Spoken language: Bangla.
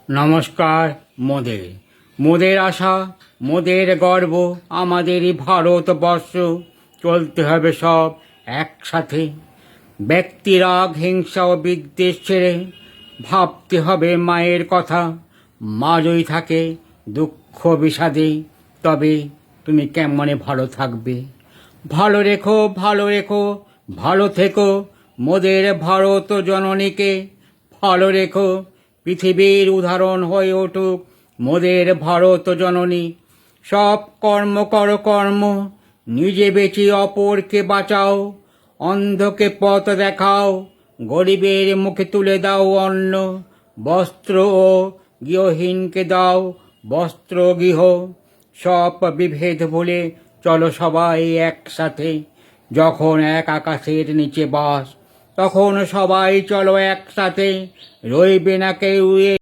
নমস্কার। মোদের মোদের আশা, মোদের গর্ব, আমাদেরই ভারতবর্ষ। চলতে হবে সব একসাথে। ব্যক্তিরাগ, হিংসা ও বিদ্বেষ ছেড়ে ভাবতে হবে মায়ের কথা। মা যদি থাকে দুঃখ বিষাদে, তবে তুমি কেমনে ভালো থাকবে? ভালো রেখো, ভালো রেখো, ভালো থেকো মোদের ভারত জননীকে। ভালো রেখো, পৃথিবীর উদাহরণ হয়ে উঠুক মোদের ভারত জননী। সব কর্ম করো কর্ম, নিজে বেঁচে অপরকে বাঁচাও। অন্ধকে পথ দেখাও, গরিবের মুখে তুলে দাও অন্ন। বস্ত্র ও গৃহহীনকে দাও বস্ত্র গৃহ। সব বিভেদ ভুলে চলো সবাই একসাথে। যখন এক আকাশের নিচে বাস, তখন সবাই চলো একসাথে। রইবে না কেউ